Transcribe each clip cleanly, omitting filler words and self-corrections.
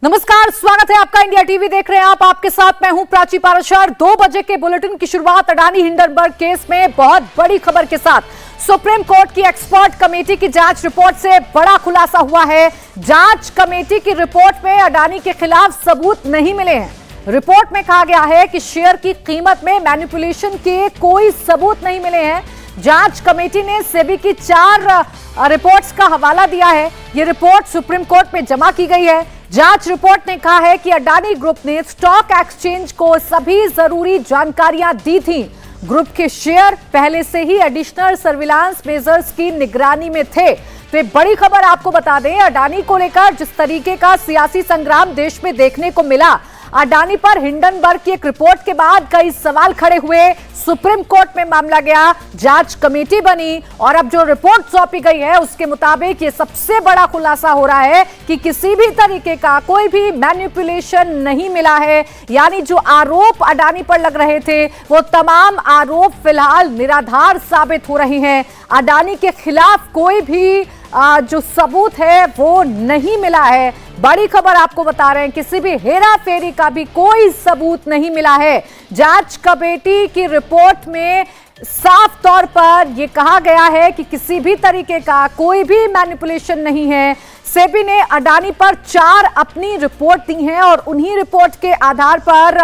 नमस्कार, स्वागत है आपका। इंडिया टीवी देख रहे हैं आप। आपके साथ मैं हूं प्राची पाराशर। 2 बजे के बुलेटिन की शुरुआत अडानी हिंडनबर्ग केस में बहुत बड़ी खबर के साथ। सुप्रीम कोर्ट की एक्सपर्ट कमेटी की जांच रिपोर्ट से बड़ा खुलासा हुआ है। जांच कमेटी की रिपोर्ट में अडानी के खिलाफ सबूत नहीं मिले हैं। रिपोर्ट में कहा गया है कि शेयर की कीमत में मैनिपुलेशन के कोई सबूत नहीं मिले हैं। जांच कमेटी ने सेबी की 4 रिपोर्ट्स का हवाला दिया है। यह रिपोर्ट सुप्रीम कोर्ट में जमा की गई है। जांच रिपोर्ट ने कहा है कि अडानी ग्रुप ने स्टॉक एक्सचेंज को सभी जरूरी जानकारियां दी थी। ग्रुप के शेयर पहले से ही एडिशनल सर्विलांस मेजर्स की निगरानी में थे। तो ये बड़ी खबर आपको बता दें, अडानी को लेकर जिस तरीके का सियासी संग्राम देश में देखने को मिला, अडानी पर हिंडनबर्ग की एक रिपोर्ट के बाद कई सवाल खड़े हुए। सुप्रीम कोर्ट में मामला गया, जांच कमेटी बनी और अब जो रिपोर्ट सौंपी गई है उसके मुताबिक ये सबसे बड़ा खुलासा हो रहा है कि किसी भी तरीके का कोई भी मैनिपुलेशन नहीं मिला है। यानी जो आरोप अडानी पर लग रहे थे वो तमाम आरोप फिलहाल निराधार साबित हो रहे हैं। अडानी के खिलाफ कोई भी जो सबूत है वो नहीं मिला है। बड़ी खबर आपको बता रहे हैं, किसी भी हेरा फेरी का भी कोई सबूत नहीं मिला है। जांच कमेटी की रिपोर्ट में साफ तौर पर यह कहा गया है कि किसी भी तरीके का कोई भी मैनिपुलेशन नहीं है। सेबी ने अडानी पर 4 अपनी रिपोर्ट दी हैं और उन्हीं रिपोर्ट के आधार पर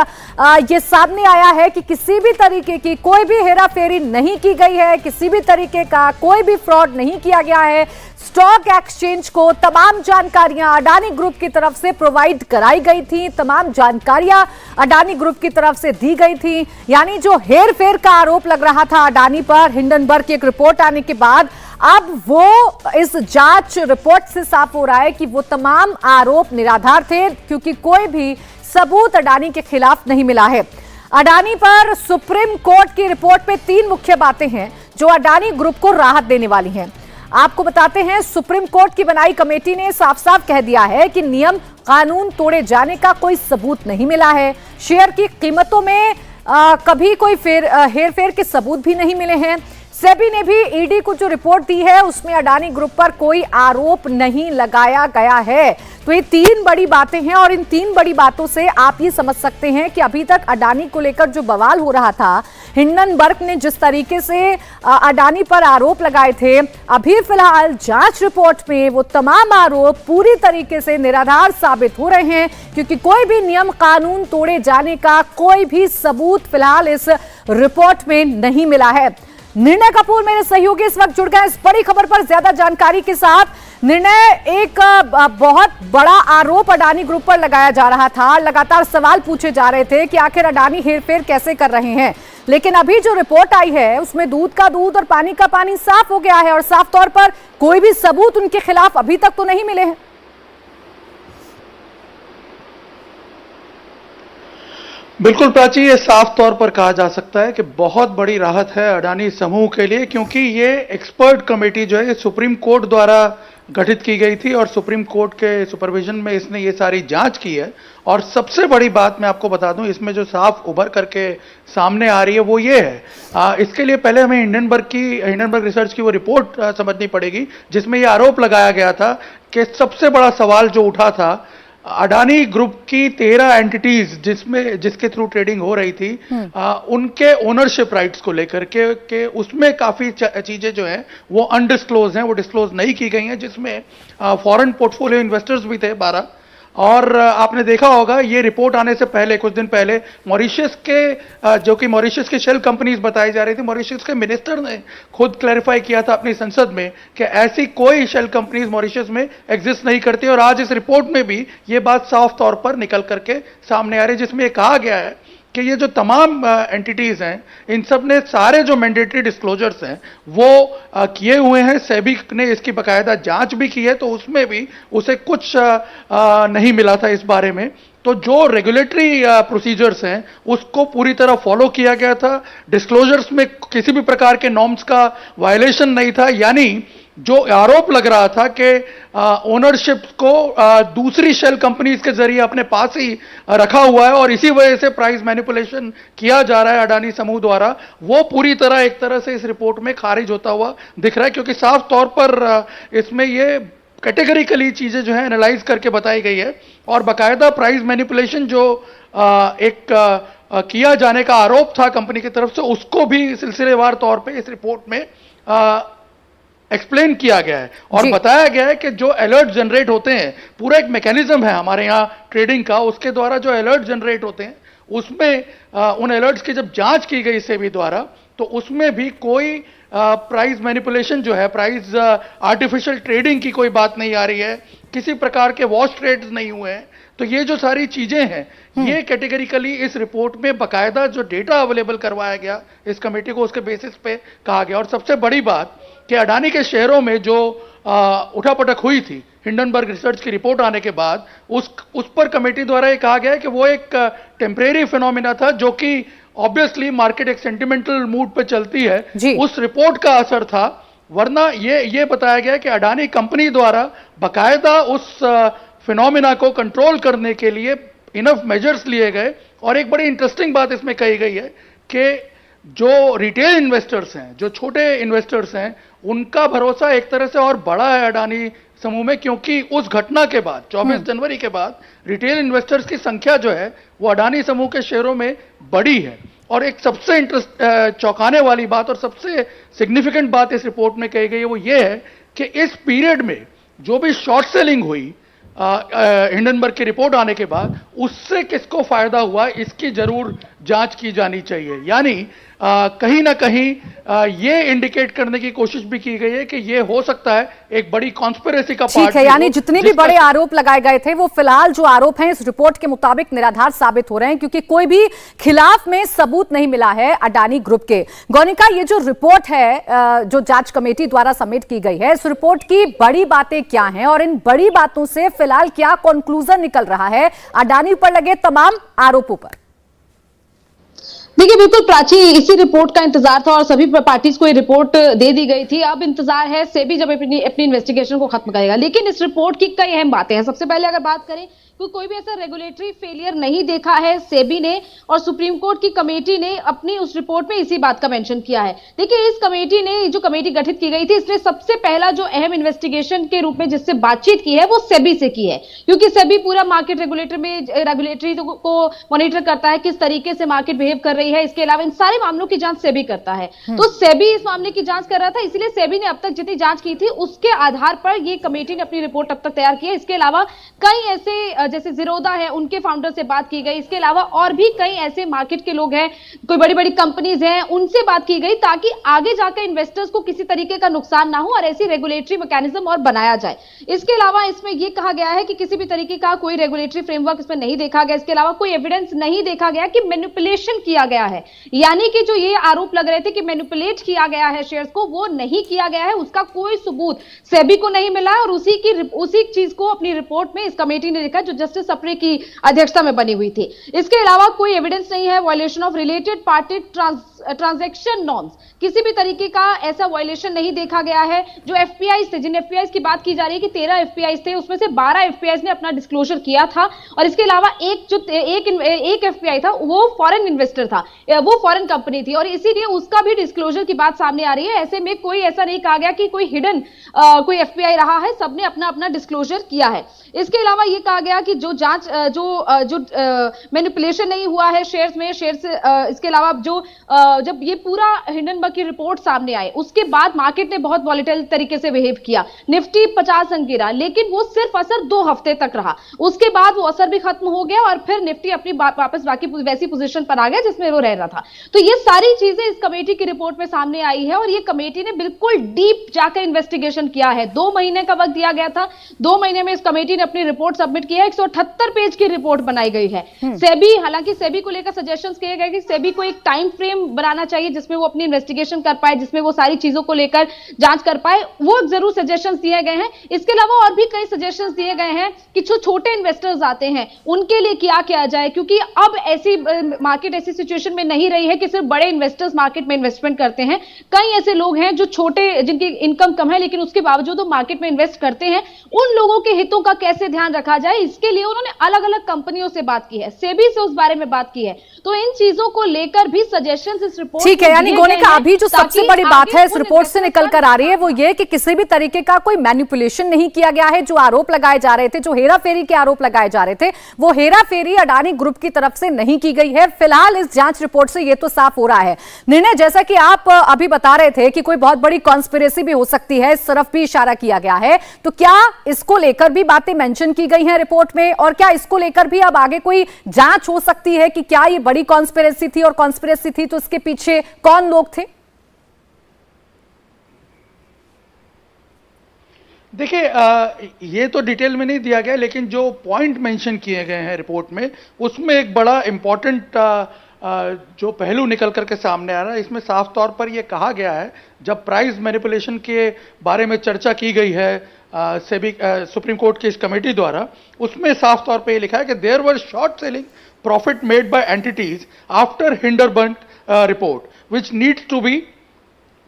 यह सामने आया है कि किसी भी तरीके की कोई भी हेराफेरी नहीं की गई है, किसी भी तरीके का कोई भी फ्रॉड नहीं किया गया है। स्टॉक एक्सचेंज को तमाम जानकारियां अडानी ग्रुप की तरफ से प्रोवाइड कराई गई थी, तमाम जानकारियां अडानी ग्रुप की तरफ से दी गई थी। यानी जो हेर फेर का आरोप लग रहा था अडानी पर हिंडनबर्ग की एक रिपोर्ट आने के बाद, अब वो इस जांच रिपोर्ट से साफ हो रहा है कि वो तमाम आरोप निराधार थे, क्योंकि कोई भी सबूत अडानी के खिलाफ नहीं मिला है। अडानी पर सुप्रीम कोर्ट की रिपोर्ट में 3 मुख्य बातें हैं जो अडानी ग्रुप को राहत देने वाली हैं। आपको बताते हैं, सुप्रीम कोर्ट की बनाई कमेटी ने साफ साफ कह दिया है कि नियम कानून तोड़े जाने का कोई सबूत नहीं मिला है। शेयर की कीमतों में कभी कोई हेरफेर के सबूत भी नहीं मिले हैं। सेबी ने भी ईडी को जो रिपोर्ट दी है उसमें अडानी ग्रुप पर कोई आरोप नहीं लगाया गया है। तो ये 3 बड़ी बातें हैं और इन 3 बड़ी बातों से आप ये समझ सकते हैं कि अभी तक अडानी को लेकर जो बवाल हो रहा था, हिंडनबर्ग ने जिस तरीके से अडानी पर आरोप लगाए थे, अभी फिलहाल जांच रिपोर्ट में वो तमाम आरोप पूरी तरीके से निराधार साबित हो रहे हैं, क्योंकि कोई भी नियम कानून तोड़े जाने का कोई भी सबूत फिलहाल इस रिपोर्ट में नहीं मिला है। निर्णय कपूर मेरे सहयोगी इस वक्त जुड़ गए इस बड़ी खबर पर ज्यादा जानकारी के साथ। निर्णय, एक बहुत बड़ा आरोप अडानी ग्रुप पर लगाया जा रहा था, लगातार सवाल पूछे जा रहे थे कि आखिर अडानी हेरफेर कैसे कर रहे हैं, लेकिन अभी जो रिपोर्ट आई है उसमें दूध का दूध और पानी का पानी साफ हो गया है और साफ तौर पर कोई भी सबूत उनके खिलाफ अभी तक तो नहीं मिले हैं। बिल्कुल प्राची, ये साफ तौर पर कहा जा सकता है कि बहुत बड़ी राहत है अडानी समूह के लिए, क्योंकि ये एक्सपर्ट कमेटी जो है सुप्रीम कोर्ट द्वारा गठित की गई थी और सुप्रीम कोर्ट के सुपरविजन में इसने ये सारी जांच की है। और सबसे बड़ी बात मैं आपको बता दूं, इसमें जो साफ उभर करके सामने आ रही है वो ये है, इसके लिए पहले हमें हिंडनबर्ग रिसर्च की वो रिपोर्ट समझनी पड़ेगी जिसमें ये आरोप लगाया गया था कि सबसे बड़ा सवाल जो उठा था, अडानी ग्रुप की 13 एंटिटीज जिसके थ्रू ट्रेडिंग हो रही थी, उनके ओनरशिप राइट्स को लेकर के उसमें काफी चीजें जो हैं वो अनडिस्क्लोज हैं, वो डिस्क्लोज नहीं की गई हैं, जिसमें फॉरेन पोर्टफोलियो इन्वेस्टर्स भी थे 12। और आपने देखा होगा ये रिपोर्ट आने से पहले, कुछ दिन पहले, मॉरिशस के जो कि मॉरिशस की शेल कंपनीज बताई जा रही थी, मॉरिशस के मिनिस्टर ने खुद क्लैरिफाई किया था अपनी संसद में कि ऐसी कोई शेल कंपनीज मॉरिशस में एग्जिस्ट नहीं करती। और आज इस रिपोर्ट में भी ये बात साफ तौर पर निकल करके सामने आ रही है, जिसमें ये कहा गया है कि ये जो तमाम एंटिटीज हैं, इन सब ने सारे जो मैंडेटरी डिस्क्लोजर्स हैं वो किए हुए हैं। सेबी ने इसकी बाकायदा जांच भी की है, तो उसमें भी उसे कुछ नहीं मिला था इस बारे में। तो जो रेगुलेटरी प्रोसीजर्स हैं उसको पूरी तरह फॉलो किया गया था। डिस्क्लोजर्स में किसी भी प्रकार के नॉर्म्स का वायलेशन नहीं था। यानी जो आरोप लग रहा था कि ओनरशिप को दूसरी शेल कंपनीज के जरिए अपने पास ही रखा हुआ है और इसी वजह से प्राइस मैनिपुलेशन किया जा रहा है अडानी समूह द्वारा, वो पूरी एक तरह से इस रिपोर्ट में खारिज होता हुआ दिख रहा है, क्योंकि साफ तौर पर इसमें ये कैटेगरिकली चीजें जो है एनालाइज करके बताई गई है और बाकायदा प्राइस मैनिपुलेशन जो किया जाने का आरोप था कंपनी की तरफ से, उसको भी सिलसिलेवार तौर पे इस रिपोर्ट में एक्सप्लेन किया गया है और बताया गया है कि जो अलर्ट जनरेट होते हैं, पूरा एक मैकेनिज्म है हमारे यहाँ ट्रेडिंग का, उसके द्वारा जो अलर्ट जनरेट होते हैं उसमें उन अलर्ट्स की जब जांच की गई सेबी द्वारा, तो उसमें भी कोई प्राइस मैनिपुलेशन जो है, प्राइस आर्टिफिशियल ट्रेडिंग की कोई बात नहीं आ रही है, किसी प्रकार के वॉश ट्रेड्स नहीं हुए हैं। तो ये जो सारी चीजें हैं, ये कैटेगरिकली इस रिपोर्ट में बकायदा जो डेटा अवेलेबल करवाया गया इस कमेटी को, उसके बेसिस पे कहा गया। और सबसे बड़ी बात कि अडानी के शेयरों में जो उठापटक हुई थी हिंडनबर्ग रिसर्च की रिपोर्ट आने के बाद, उस पर कमेटी द्वारा ये कहा गया है कि वो एक टेम्परेरी फिनोमिना था, जो कि ऑब्वियसली मार्केट एक सेंटिमेंटल मूड पे चलती है, उस रिपोर्ट का असर था। वरना ये बताया गया कि अडानी कंपनी द्वारा बकायदा उस फिनोमिना को कंट्रोल करने के लिए इनफ मेजर्स लिए गए। और एक बड़ी इंटरेस्टिंग बात इसमें कही गई है कि जो रिटेल इन्वेस्टर्स हैं, जो छोटे इन्वेस्टर्स हैं, उनका भरोसा एक तरह से और बड़ा है अडानी समूह में, क्योंकि उस घटना के बाद 24 जनवरी के बाद रिटेल इन्वेस्टर्स की संख्या जो है वो अडानी समूह के शेयरों में बढ़ी है। और एक सबसे चौंकाने वाली बात और सबसे सिग्निफिकेंट बात इस रिपोर्ट में कही गई है वो ये है कि इस पीरियड में जो भी शॉर्ट सेलिंग हुई हिंडनबर्ग की रिपोर्ट आने के बाद, उससे किसको फायदा हुआ इसकी जरूर जांच की जानी चाहिए। यानी कहीं ना कहीं ये इंडिकेट करने की कोशिश भी की गई है कि ये हो सकता है एक बड़ी कॉन्स्पिरेसी का पार्ट है। यानी जितने भी बड़े आरोप लगाए गए थे वो फिलहाल जो आरोप हैं इस रिपोर्ट के मुताबिक निराधार साबित हो रहे हैं, क्योंकि कोई भी खिलाफ में सबूत नहीं मिला है अडानी ग्रुप के। गौनिका, ये जो रिपोर्ट है जो जांच कमेटी द्वारा सबमिट की गई है, इस रिपोर्ट की बड़ी बातें क्या हैं और इन बड़ी बातों से फिलहाल क्या कंक्लूजन निकल रहा है अडानी पर लगे तमाम आरोपों पर? देखिए, बिल्कुल प्राची, इसी रिपोर्ट का इंतजार था और सभी पार्टीज को ये रिपोर्ट दे दी गई थी। अब इंतजार है सेबी जब अपनी इन्वेस्टिगेशन को खत्म करेगा। लेकिन इस रिपोर्ट की कई अहम बातें हैं। सबसे पहले अगर बात करें तो कोई भी ऐसा रेगुलेटरी फेलियर नहीं देखा है सेबी ने, और सुप्रीम कोर्ट की कमेटी ने अपनी उस रिपोर्ट में इसी बात का मेंशन किया है। देखिए, इस कमेटी ने, जो कमेटी गठित की गई थी, इसने सबसे पहला जो अहम इन्वेस्टिगेशन के रूप में जिससे बातचीत की है वो सेबी से की है, क्योंकि सेबी पूरा मार्केट रेगुलेटरी को मॉनिटर करता है, किस तरीके से मार्केट बिहेव कर रही है। इसके अलावा इन सारे मामलों की जांच सेबी करता है। तो सेबी इस मामले की जांच कर रहा था, इसलिए सेबी ने अब तक जितनी जांच की थी उसके आधार पर ये कमेटी ने अपनी रिपोर्ट अब तक तैयार की है। इसके अलावा कई ऐसे जैसे जीरोधा है, उनके फाउंडर से बात की गई। इसके अलावा और भी कई ऐसे मार्केट के लोग हैं, कोई बड़ी बड़ी कंपनीज हैं, उनसे बात की गई ताकि आगे जाकर इन्वेस्टर्स को किसी तरीके का नुकसान ना हो और ऐसी रेगुलेटरी मैकेनिज्म और बनाया जाए। इसके अलावा इसमें यह कहा गया है कि किसी भी तरीके का कोई रेगुलेटरी फ्रेमवर्क इसमें नहीं देखा गया। इसके अलावा कोई एविडेंस नहीं देखा गया कि मैनिपुलेशन किया गया है, यानी कि जो ये आरोप लग रहे थे कि मैनिपुलेट किया गया है शेयर्स को, वो नहीं किया गया है। उसका कोई सबूत सेबी को नहीं मिला है और उसी चीज को अपनी रिपोर्ट में इस कमेटी ने लिखा जो जस्टिस सप्रे की अध्यक्षता में बनी हुई थी। इसके अलावा कोई एविडेंस नहीं है violation of related party transaction norms, किसी भी तरीके का ऐसा वायलेशन नहीं देखा गया है। जो एफपीआईज थे, जिन एफपीआईज की बात की जा रही है कि 13 एफपीआईज थे, उसमें से 12 एफपीआईज ने अपना डिस्क्लोजर किया था और इसके अलावा एक एफपीआई था, वो फॉरेन इन्वेस्टर था, वो फॉरेन कंपनी थी और इसीलिए उसका भी डिस्क्लोजर की बात सामने आ रही है। ऐसे में कोई ऐसा नहीं कहा गया कि कोई हिडन कोई एफपीआई रहा है, सबने अपना अपना डिस्क्लोजर किया है। इसके अलावा यह कहा गया कि जो जांच जो मैनिपुलेशन नहीं हुआ है शेयर्स में, इसके अलावा जब ये पूरा हिंडनबर्ग की रिपोर्ट सामने आई उसके बाद मार्केट ने बहुत वॉलेटाइल तरीके से बिहेव किया। निफ्टी 50 अंक गिरा, लेकिन वो सिर्फ असर 2 हफ्ते तक रहा, उसके बाद वो असर भी खत्म हो गया और फिर निफ्टी अपनी वापस बाकी वैसी पोजीशन पर आ गया जिसमें वो रह रहा था। तो ये सारी चीजें इस कमेटी की रिपोर्ट में सामने आई है और ये कमेटी ने बिल्कुल डीप जाकर इन्वेस्टिगेशन किया है। 2 महीने का वक्त दिया गया था, 2 महीने में इस कमेटी ने अपनी रिपोर्ट सबमिट की है। 178 पेज की रिपोर्ट बनाई गई है। सेबी, हालांकि सेबी को लेकर सजेशंस किए गए कि सेबी को एक टाइम फ्रेम बनाना चाहिए जिसमें वो अपनी इन्वेस्टिगेशन कर पाए, जिसमें वो सारी चीजों को लेकर जांच कर पाए, वो जरूर सजेशंस दिए गए हैं। इसके अलावा और भी कई सजेशंस दिए गए हैं कि जो छोटे इन्वेस्टर्स आते हैं उनके लिए क्या किया जाए, क्योंकि अब ऐसी मार्केट ऐसी सिचुएशन में नहीं रही है कि सिर्फ बड़े इन्वेस्टर्स मार्केट में इन्वेस्टमेंट करते हैं। कई ऐसे लोग हैं जो छोटे, जिनकी इनकम कम है लेकिन उसके बावजूद वो मार्केट में इन्वेस्ट करते हैं। उन लोगों के हितों का कैसे ध्यान रखा जाए, इसके लिए उन्होंने अलग अलग कंपनियों से बात की है, सेबी से उस बारे में बात की है। तो इन चीजों को लेकर भी सजेशंस इस रिपोर्ट ठीक है, यानी गोनिका अभी जो सबसे बड़ी बात है इस रिपोर्ट से निकल कर आ रही है वो ये कि किसी भी तरीके का कोई मैनिपुलेशन नहीं किया गया है। जो आरोप लगाए जा रहे थे, जो हेराफेरी के आरोप लगाए जा रहे थे, वो हेराफेरी अडानी ग्रुप की तरफ से नहीं की गई है। फिलहाल इस जांच रिपोर्ट से ये तो साफ हो रहा है। निर्णय, जैसा कि आप अभी बता रहे थे कि कोई बहुत बड़ी कॉन्स्पिरेसी भी हो सकती है, इस तरफ भी इशारा किया गया है, तो क्या इसको लेकर भी बातें मेंशन की गई हैं रिपोर्ट में? और क्या इसको लेकर भी अब आगे कोई जांच हो सकती है कि क्या ये बड़ी कॉन्स्पिरेसी थी, और कॉन्स्पिरेसी थी तो इसके पीछे कौन लोग थे? देखिए, ये तो डिटेल में नहीं दिया गया, लेकिन जो पॉइंट मेंशन किए गए हैं रिपोर्ट में, उसमें एक बड़ा इंपॉर्टेंट जो पहलू निकल करके सामने आ रहा है। इसमें साफ तौर पर यह कहा गया है, जब प्राइस मैनिपुलेशन के बारे में चर्चा की गई है सेबी सुप्रीम कोर्ट की इस कमेटी द्वारा, उसमें साफ तौर पर यह लिखा है कि there were short selling profit made by entities after Hindenburg report which needs to be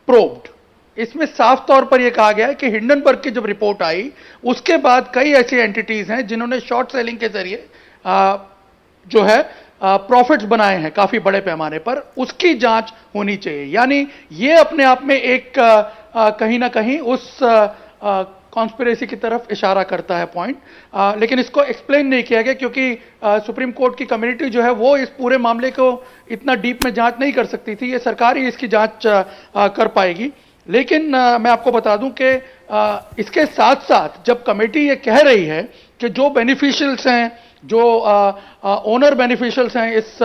probed. इसमें साफ तौर पर यह कहा गया है कि हिंडनबर्ग की जब रिपोर्ट आई, उसके बाद कई ऐसी एंटिटीज हैं जिन्होंने शॉर्ट सेलिंग के जरिए जो है प्रॉफिट्स बनाए हैं काफी बड़े पैमाने पर, उसकी जांच होनी चाहिए। यानी ये अपने आप में एक कहीं ना कहीं उस कॉन्स्पिरेसी की तरफ इशारा करता है पॉइंट, लेकिन इसको एक्सप्लेन नहीं किया गया क्योंकि सुप्रीम कोर्ट की कम्युनिटी जो है वो इस पूरे मामले को इतना डीप में जांच नहीं कर सकती थी। ये सरकार ही इसकी जांच कर पाएगी। लेकिन मैं आपको बता दूं कि इसके साथ साथ जब कमेटी ये कह रही है कि जो बेनिफिशियल्स हैं, जो ओनर बेनिफिशियल्स हैं इस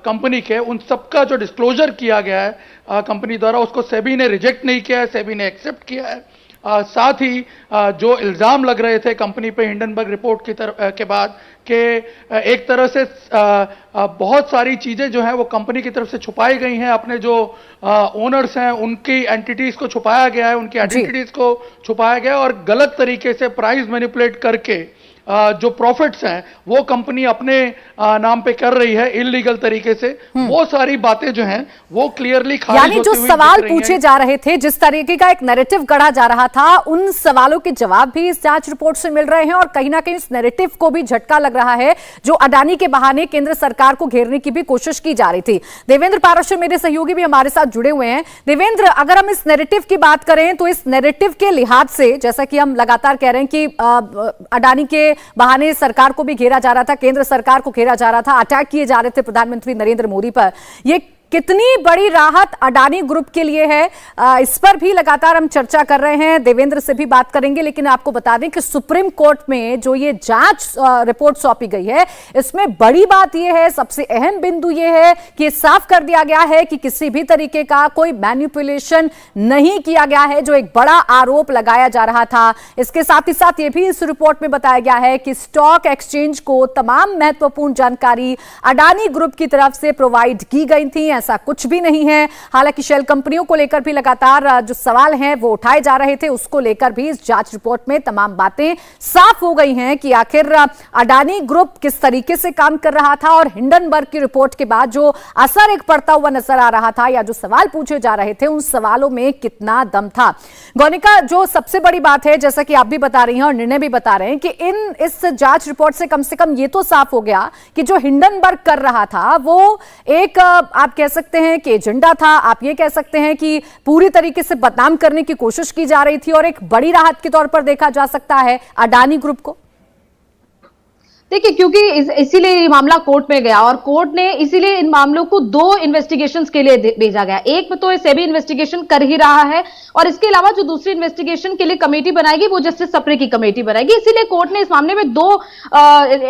कंपनी के, उन सबका जो डिस्क्लोजर किया गया है कंपनी द्वारा, उसको सेबी ने रिजेक्ट नहीं किया है, सेबी ने एक्सेप्ट किया है। साथ ही जो इल्ज़ाम लग रहे थे कंपनी पे हिंडनबर्ग रिपोर्ट की के बाद कि एक तरह से बहुत सारी चीज़ें जो हैं वो कंपनी की तरफ से छुपाई गई हैं, अपने जो ओनर्स हैं उनकी एंटिटीज़ को छुपाया गया है, उनकी आइडेंटिटीज़ को छुपाया गया है, और गलत तरीके से प्राइस मैनिपुलेट करके जो प्रॉफिट्स हैं वो कंपनी अपने नाम पे कर रही है इलीगल तरीके से। वो सारी बातें जो हैं वो क्लियरली खारिज यानी जो सवाल पूछे जा रहे थे, जिस तरीके का एक नैरेटिव गढ़ा जा रहा था, उन सवालों के जवाब भी इस जांच रिपोर्ट से मिल रहे हैं, और कहीं ना कहीं इस नैरेटिव को भी झटका लग रहा है जो अडानी के बहाने केंद्र सरकार को घेरने की भी कोशिश की जा रही थी। देवेंद्र पाराशर मेरे सहयोगी भी हमारे साथ जुड़े हुए हैं। देवेंद्र, अगर हम इस नैरेटिव की बात करें तो इस नैरेटिव के लिहाज से, जैसा कि हम लगातार कह रहे हैं कि अडानी के बहाने सरकार को भी घेरा जा रहा था, केंद्र सरकार को घेरा जा रहा था, अटैक किए जा रहे थे प्रधानमंत्री नरेंद्र मोदी पर, ये कितनी बड़ी राहत अडानी ग्रुप के लिए है, इस पर भी लगातार हम चर्चा कर रहे हैं, देवेंद्र से भी बात करेंगे। लेकिन आपको बता दें कि सुप्रीम कोर्ट में जो ये जांच रिपोर्ट सौंपी गई है, इसमें बड़ी बात यह है, सबसे अहम बिंदु यह है कि साफ कर दिया गया है कि किसी भी तरीके का कोई मैनिपुलेशन नहीं किया गया है, जो एक बड़ा आरोप लगाया जा रहा था। इसके साथ ही साथ ये भी इस रिपोर्ट में बताया गया है कि स्टॉक एक्सचेंज को तमाम महत्वपूर्ण जानकारी अडानी ग्रुप की तरफ से प्रोवाइड की गई थी। ऐसा कुछ भी नहीं है। हालांकि शेल कंपनियों को लेकर भी लगातार जो सवाल हैं वो उठाए जा रहे थे, उसको लेकर भी इस जांच रिपोर्ट में तमाम बातें साफ हो गई हैं कि आखिर अडानी ग्रुप किस तरीके से काम कर रहा था, और हिंडनबर्ग की रिपोर्ट के बाद जो असर एक पड़ता हुआ नजर आ रहा था, या जो सवाल पूछे जा रहे थे, उन सवालों में कितना दम था। गोनिका, जो सबसे बड़ी बात है, जैसा कि आप भी बता रही हैं और निर्णय भी बता रहे हैं, कि इस जांच रिपोर्ट से कम ये तो साफ हो गया कि जो हिंडनबर्ग कर रहा था वो एक आप कह सकते हैं कि एजेंडा था, आप ये कह सकते हैं कि पूरी तरीके से बदनाम करने की कोशिश की जा रही थी, और एक बड़ी राहत के तौर पर देखा जा सकता है अडानी ग्रुप को। देखिए, क्योंकि इसीलिए ये मामला कोर्ट में गया, और कोर्ट ने इसीलिए इन मामलों को 2 इन्वेस्टिगेशंस के लिए भेजा गया। एक में तो सेबी इन्वेस्टिगेशन कर ही रहा है, और इसके अलावा जो दूसरी इन्वेस्टिगेशन के लिए कमेटी बनाएगी वो जस्टिस सप्रे की कमेटी बनाएगी। इसीलिए कोर्ट ने इस मामले में 2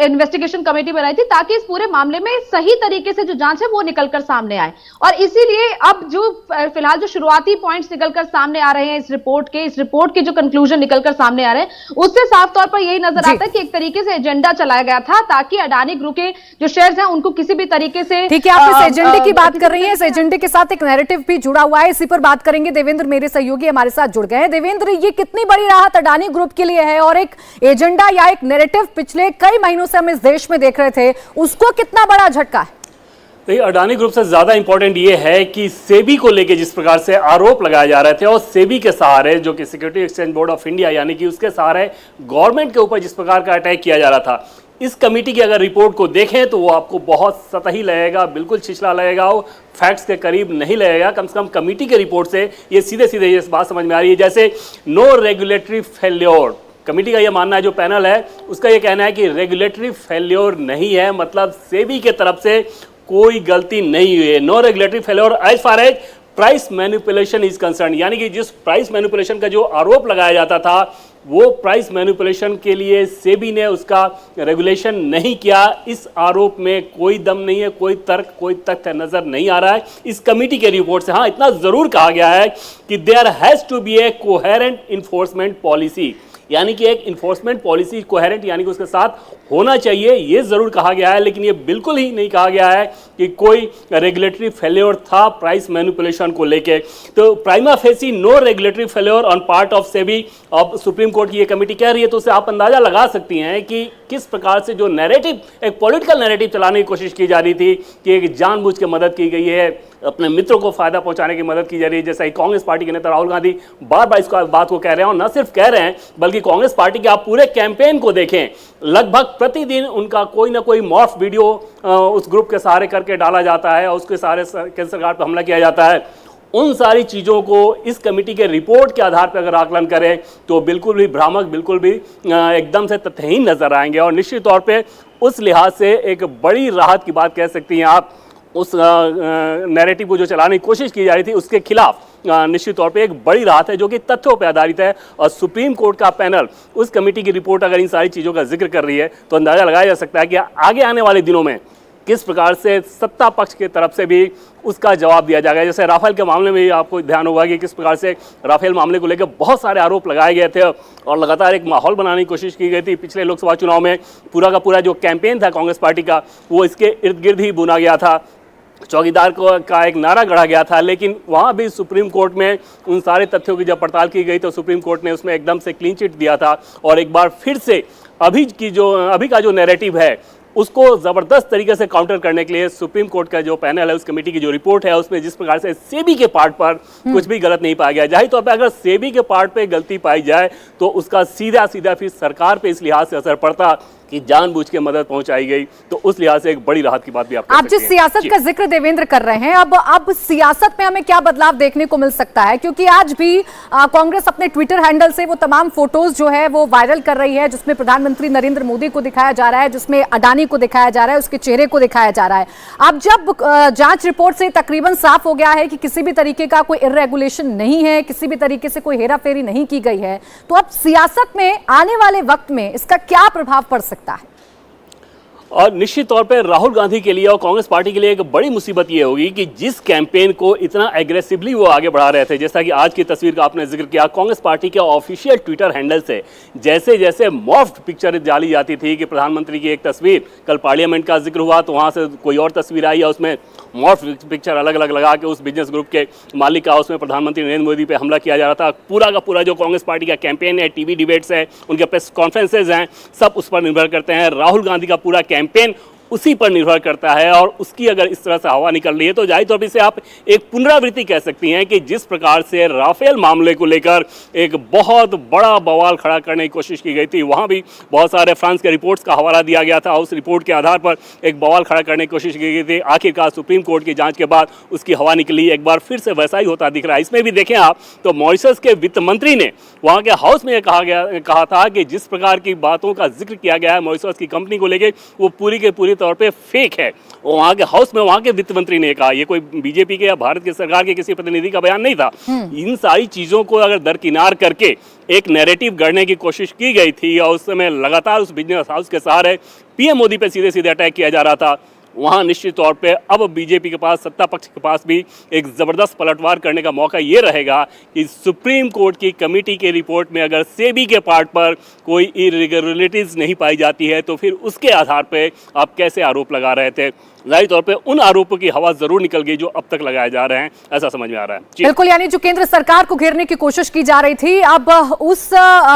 इन्वेस्टिगेशन कमेटी बनाई थी, ताकि इस पूरे मामले में सही तरीके से जो जांच है वो निकलकर सामने आए। और इसीलिए अब जो फिलहाल जो शुरुआती पॉइंट्स निकलकर सामने आ रहे हैं इस रिपोर्ट के जो कंक्लूजन निकलकर सामने आ रहे हैं, उससे साफ तौर पर यही नजर आता है कि एक तरीके से एजेंडा चलाया गया था, ताकि अडानी ग्रुप के जो शेयर्स हैं उनको किसी भी तरीके से। ठीक है, आप इस एजेंडे की बात कर रही हैं, इस एजेंडे के साथ एक नैरेटिव भी जुड़ा हुआ है, इसी पर बात करेंगे। देवेंद्र मेरे सहयोगी हमारे साथ जुड़ गए हैं। देवेंद्र, ये कितनी बड़ी राहत अडानी ग्रुप के लिए है, और एक एजेंडा या एक नैरेटिव पिछले कई महीनों से हम इस देश में देख रहे थे, उसको कितना बड़ा झटका है? देखिए, अडानी ग्रुप से ज्यादा इंपॉर्टेंट ये है कि सेबी को लेके जिस प्रकार से आरोप लगाए जा रहे थे, और सेबी के सहारे, जो कि security exchange board of India, यानी कि उसके सहारे गवर्नमेंट के ऊपर जिस प्रकार का अटैक किया जा रहा था, इस कमेटी की अगर रिपोर्ट को देखें तो वो आपको बहुत सतही लगेगा, बिल्कुल छिछला लगेगा, वो फैक्ट्स के करीब नहीं लगेगा। कम से कम कमेटी के रिपोर्ट से ये सीधे सीधे ये बात समझ में आ रही है, जैसे नो रेगुलेटरी फेल्योर। कमेटी का ये मानना है, जो पैनल है उसका ये कहना है कि रेगुलेटरी फेल्योर नहीं है, मतलब सेबी के तरफ से कोई गलती नहीं हुई है। No regulatory failure as far as price manipulation is concern, यानी कि जिस प्राइस मैनिपुलेशन का जो आरोप लगाया जाता था वो प्राइस मैनिपुलेशन के लिए सेबी ने उसका रेगुलेशन नहीं किया। इस आरोप में कोई दम नहीं है, कोई तर्क, कोई तथ्य नजर नहीं आ रहा है इस कमेटी के रिपोर्ट से। हाँ, इतना जरूर कहा गया है कि there has to be a coherent enforcement policy, यानी कि एक इन्फोर्समेंट पॉलिसी कोहेरेंट यानी कि उसके साथ होना चाहिए, ये जरूर कहा गया है। लेकिन ये बिल्कुल ही नहीं कहा गया है कि कोई रेगुलेटरी फेल्योर था प्राइस मैनिपुलेशन को लेके। तो prima facie no regulatory failure on part of SEBI, अब सुप्रीम कोर्ट की ये कमेटी कह रही है, तो उससे आप अंदाजा लगा सकती हैं कि किस प्रकार से जो नैरेटिव, एक पॉलिटिकल नैरेटिव चलाने की कोशिश की जा रही थी कि एक जानबूझ के मदद की गई है, अपने मित्रों को फायदा पहुंचाने की मदद की जा रही है। जैसा कि कांग्रेस पार्टी के नेता राहुल गांधी बार बार इस बात को कह रहे हैं, और न सिर्फ कह रहे हैं बल्कि कांग्रेस पार्टी के आप पूरे कैंपेन को देखें, लगभग प्रतिदिन उनका कोई ना कोई मॉर्फ वीडियो उस ग्रुप के सहारे करके डाला जाता है और उसके सहारे केंद्र सरकार पर हमला किया जाता है। उन सारी चीज़ों को इस कमेटी के रिपोर्ट के आधार पर अगर आकलन करें तो बिल्कुल भी भ्रामक, बिल्कुल भी एकदम से तथ्यहीन नजर आएंगे। और निश्चित तौर पे उस लिहाज से एक बड़ी राहत की बात कह सकती हैं आप, उस नैरेटिव को जो चलाने की कोशिश की जा रही थी उसके खिलाफ निश्चित तौर पे एक बड़ी राहत है जो कि तथ्यों पर आधारित है। और सुप्रीम कोर्ट का पैनल उस कमेटी की रिपोर्ट अगर इन सारी चीज़ों का जिक्र कर रही है तो अंदाजा लगाया जा सकता है कि आगे आने वाले दिनों में किस प्रकार से सत्ता पक्ष की तरफ से भी उसका जवाब दिया जाएगा। जैसे राफेल के मामले में भी आपको ध्यान होगा कि किस प्रकार से राफेल मामले को लेकर बहुत सारे आरोप लगाए गए थे और लगातार एक माहौल बनाने की कोशिश की गई थी। पिछले लोकसभा चुनाव में पूरा का पूरा जो कैंपेन था कांग्रेस पार्टी का वो इसके इर्द गिर्द ही बुना गया था, चौकीदार का एक नारा गढ़ा गया था। लेकिन वहाँ भी सुप्रीम कोर्ट में उन सारे तथ्यों की जब पड़ताल की गई तो सुप्रीम कोर्ट ने उसमें एकदम से क्लीन चिट दिया था और एक बार फिर से अभी का जो नैरेटिव है उसको ज़बरदस्त तरीके से काउंटर करने के लिए सुप्रीम कोर्ट का जो पैनल है, उस कमेटी की जो रिपोर्ट है, उसमें जिस प्रकार से सेबी के पार्ट पर कुछ भी गलत नहीं पाया गया। जाहिर तौर पे अगर सेबी के पार्ट पे गलती पाई जाए तो उसका सीधा सीधा फिर सरकार पे इस लिहाज से असर पड़ता कि जानबूझ के मदद पहुंचाई गई, तो उस लिहाज से एक बड़ी राहत की बात भी आप जिस सियासत का जिक्र देवेंद्र कर रहे हैं, अब सियासत में हमें क्या बदलाव देखने को मिल सकता है? क्योंकि आज भी कांग्रेस अपने ट्विटर हैंडल से वो तमाम फोटोज जो है वो वायरल कर रही है जिसमें प्रधानमंत्री नरेंद्र मोदी को दिखाया जा रहा है, जिसमें अडानी को दिखाया जा रहा है, उसके चेहरे को दिखाया जा रहा है। अब जब जांच रिपोर्ट से तकरीबन साफ हो गया है कि किसी भी तरीके का कोई इर्रेगुलेशन नहीं है, किसी भी तरीके से कोई हेराफेरी नहीं की गई है, तो अब सियासत में आने वाले वक्त में इसका क्या प्रभाव पड़ सकता है? और निश्चित तौर पे राहुल गांधी के लिए और कांग्रेस पार्टी के लिए एक बड़ी मुसीबत ये होगी कि जिस कैंपेन को इतना एग्रेसिवली वो आगे बढ़ा रहे थे, जैसा कि आज की तस्वीर का आपने जिक्र किया, कांग्रेस पार्टी के ऑफिशियल ट्विटर हैंडल से जैसे जैसे मॉफ्ड पिक्चर डाली जाती थी कि प्रधानमंत्री की एक तस्वीर, कल पार्लियामेंट का जिक्र हुआ तो वहाँ से कोई और तस्वीर आई और उसमें मॉफ्ड पिक्चर अलग अलग लगा के उस बिजनेस ग्रुप के मालिक का, उसमें प्रधानमंत्री नरेंद्र मोदी पे हमला किया जा रहा था। पूरा का पूरा जो कांग्रेस पार्टी का कैंपेन है, टीवी डिबेट्स है, उनके प्रेस कॉन्फ्रेंसेज हैं, सब उस पर निर्भर करते हैं। राहुल गांधी का पूरा कैंपेन उसी पर निर्भर करता है और उसकी अगर इस तरह से हवा निकल रही है तो जाहिर तौर पर इसे आप एक पुनरावृत्ति कह सकती हैं कि जिस प्रकार से राफेल मामले को लेकर एक बहुत बड़ा बवाल खड़ा करने की कोशिश की गई थी, वहाँ भी बहुत सारे फ्रांस के रिपोर्ट्स का हवाला दिया गया था, उस रिपोर्ट के आधार पर एक बवाल खड़ा करने की कोशिश की गई थी। आखिरकार सुप्रीम कोर्ट की जाँच के बाद उसकी हवा निकली, एक बार फिर से वैसा ही होता दिख रहा है। इसमें भी देखें आप तो मॉरिशस के वित्त मंत्री ने वहाँ के हाउस में कहा था कि जिस प्रकार की बातों का जिक्र किया गया है मॉरिशस की कंपनी को लेकर वो पूरी के पूरी तौर पर फेक है। वहां के हाउस में वहां के वित्त मंत्री ने कहा, ये कोई बीजेपी के या भारत की सरकार के किसी प्रतिनिधि का बयान नहीं था। इन सारी चीजों को अगर दरकिनार करके एक नैरेटिव गढ़ने की कोशिश की गई थी और उस समय लगातार उस बिजनेस हाउस के सहारे पीएम मोदी पे सीधे सीधे अटैक किया जा रहा था, वहाँ निश्चित तौर पे अब बीजेपी के पास, सत्ता पक्ष के पास भी एक ज़बरदस्त पलटवार करने का मौका ये रहेगा कि सुप्रीम कोर्ट की कमेटी के रिपोर्ट में अगर सेबी के पार्ट पर कोई इरेगुलरिटीज़ नहीं पाई जाती है तो फिर उसके आधार पे आप कैसे आरोप लगा रहे थे जाहिर तौर पे उन आरोपों की हवा जरूर निकल गई जो अब तक लगाए जा रहे हैं, ऐसा समझ में आ रहा है। जी। बिल्कुल, यानी जो केंद्र सरकार को घेरने की कोशिश की जा रही थी, अब उस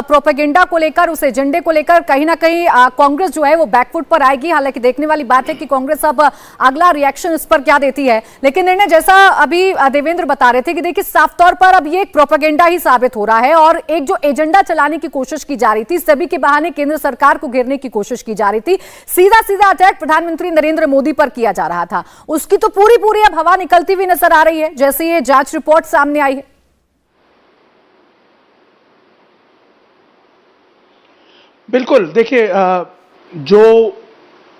प्रोपेगेंडा को लेकर, उस एजेंडे को लेकर कहीं ना कहीं कांग्रेस जो है वो बैकफुट पर आएगी। हालांकि देखने वाली बात है कि कांग्रेस अब अगला रिएक्शन इस पर क्या देती है। लेकिन निर्णय जैसा अभी देवेंद्र बता रहे थे कि देखिए साफ तौर पर अब ये एक प्रोपेगेंडा ही साबित हो रहा है और एक जो एजेंडा चलाने की कोशिश की जा रही थी, सभी के बहाने केंद्र सरकार को घेरने की कोशिश की जा रही थी, सीधा सीधा अटैक प्रधानमंत्री नरेंद्र मोदी पर किया जा रहा था, उसकी तो पूरी अब हवा निकलती हुई नजर आ रही है जैसे ये जांच रिपोर्ट सामने आई है। बिल्कुल, देखिए जो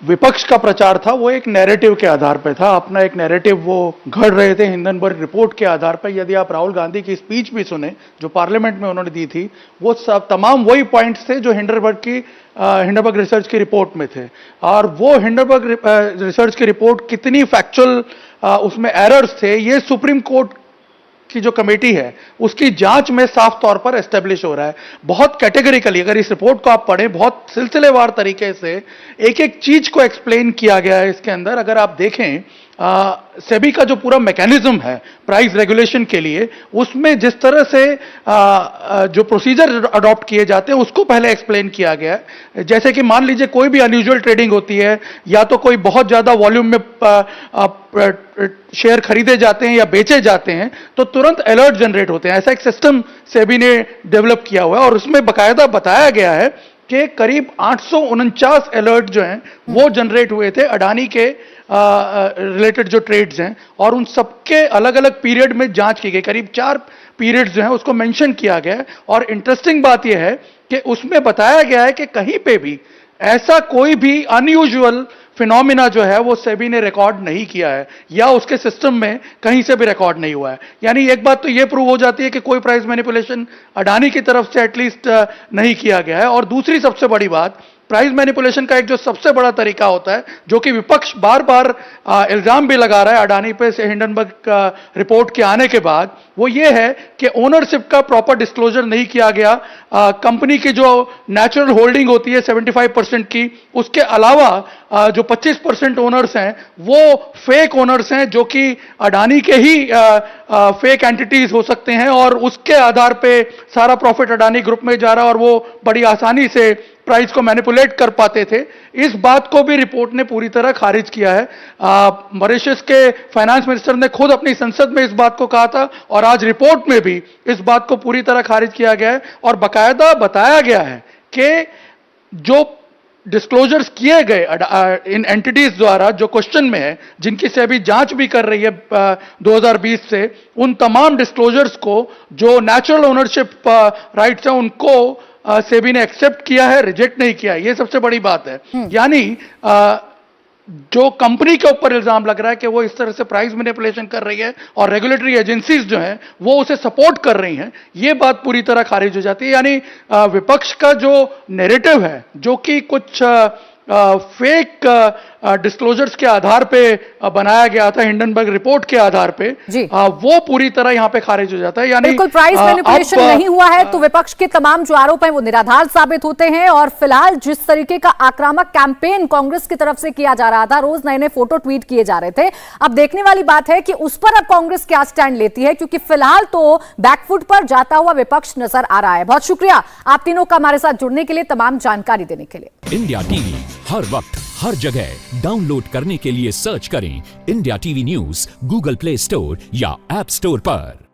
विपक्ष का प्रचार था वो एक नैरेटिव के आधार पर था, अपना एक नैरेटिव वो घड़ रहे थे हिंडनबर्ग रिपोर्ट के आधार पर। यदि आप राहुल गांधी की स्पीच भी सुने जो पार्लियामेंट में उन्होंने दी थी, वो सब तमाम वही पॉइंट्स थे जो हिंडनबर्ग रिसर्च की रिपोर्ट में थे। और वो हिंडनबर्ग रिसर्च की रिपोर्ट कितनी फैक्चुअल उसमें एरर्स थे, ये सुप्रीम कोर्ट की जो कमेटी है उसकी जांच में साफ तौर पर एस्टेब्लिश हो रहा है। बहुत कैटेगरिकली अगर इस रिपोर्ट को आप पढ़ें, बहुत सिलसिलेवार तरीके से एक एक चीज को एक्सप्लेन किया गया है इसके अंदर। अगर आप देखें सेबी का जो पूरा मैकेनिज्म है प्राइस रेगुलेशन के लिए, उसमें जिस तरह से जो प्रोसीजर अडॉप्ट किए जाते हैं उसको पहले एक्सप्लेन किया गया है। जैसे कि मान लीजिए कोई भी अनयूजुअल ट्रेडिंग होती है या तो कोई बहुत ज्यादा वॉल्यूम में शेयर खरीदे जाते हैं या बेचे जाते हैं तो तुरंत अलर्ट जनरेट होते हैं। ऐसा एक सिस्टम सेबी ने डेवलप किया हुआ है और उसमें बाकायदा बताया गया है कि करीब 849 अलर्ट जो हैं वो जनरेट हुए थे अडानी के रिलेटेड जो ट्रेड्स हैं, और उन सबके अलग अलग पीरियड में जांच की गई। करीब 4 पीरियड्स जो हैं उसको मेंशन किया गया है। और इंटरेस्टिंग बात यह है कि उसमें बताया गया है कि कहीं पे भी ऐसा कोई भी अनयूजुअल फिनोमिना जो है वो सेबी ने रिकॉर्ड नहीं किया है या उसके सिस्टम में कहीं से भी रिकॉर्ड नहीं हुआ है। यानी एक बात तो ये प्रूव हो जाती है कि कोई प्राइस मैनिपुलेशन अडानी की तरफ से एटलीस्ट नहीं किया गया है। और दूसरी सबसे बड़ी बात, प्राइस मैनिपुलेशन का एक जो सबसे बड़ा तरीका होता है जो कि विपक्ष बार बार इल्जाम भी लगा रहा है अडानी पे से हिंडनबर्ग रिपोर्ट के आने के बाद, वो ये है कि ओनरशिप का प्रॉपर डिस्क्लोजर नहीं किया गया। कंपनी की जो नेचुरल होल्डिंग होती है 75% की, उसके अलावा जो 25% ओनर्स हैं वो फेक ओनर्स हैं जो कि अडानी के ही फेक एंटिटीज हो सकते हैं और उसके आधार पे सारा प्रॉफिट अडानी ग्रुप में जा रहा है और वो बड़ी आसानी से प्राइस को मैनिपुलेट कर पाते थे। इस बात को भी रिपोर्ट ने पूरी तरह खारिज किया है। मॉरिशस के फाइनेंस मिनिस्टर ने खुद अपनी संसद में इस बात को कहा था और आज रिपोर्ट में भी इस बात को पूरी तरह खारिज किया गया है और बाकायदा बताया गया है कि जो डिस्क्लोजर्स किए गए इन एंटिटीज द्वारा जो क्वेश्चन में है, जिनकी से अभी जांच भी कर रही है 2020 से, उन तमाम डिस्क्लोजर्स को जो नेचुरल ओनरशिप राइट्स हैं उनको सेबी ने एक्सेप्ट किया है, रिजेक्ट नहीं किया। ये सबसे बड़ी बात है। यानी जो कंपनी के ऊपर इल्जाम लग रहा है कि वो इस तरह से प्राइस मैनिपुलेशन कर रही है और रेगुलेटरी एजेंसीज जो हैं वो उसे सपोर्ट कर रही हैं, ये बात पूरी तरह खारिज हो जाती है। यानी विपक्ष का जो नैरेटिव है जो कि कुछ फेक डिस्क्लोजर्स के आधार पे बनाया गया था हिंडनबर्ग रिपोर्ट के आधार पे, वो पूरी तरह यहां पे खारिज हो जाता है। यानी बिल्कुल प्राइस मैनिपुलेशन नहीं हुआ है तो विपक्ष के तमाम जो आरोप हैं वो निराधार साबित होते हैं। और फिलहाल जिस तरीके का आक्रामक कैंपेन कांग्रेस की तरफ से किया जा रहा था, रोज नए नए फोटो ट्वीट किए जा रहे थे, अब देखने वाली बात है कि उस पर अब कांग्रेस क्या स्टैंड लेती है, क्योंकि फिलहाल तो बैकफुट पर जाता हुआ विपक्ष नजर आ रहा है। बहुत शुक्रिया आप तीनों का हमारे साथ जुड़ने के लिए, तमाम जानकारी देने के लिए। इंडिया टीवी हर वक्त हर जगह डाउनलोड करने के लिए सर्च करें India TV news Google play store या ऐप स्टोर पर।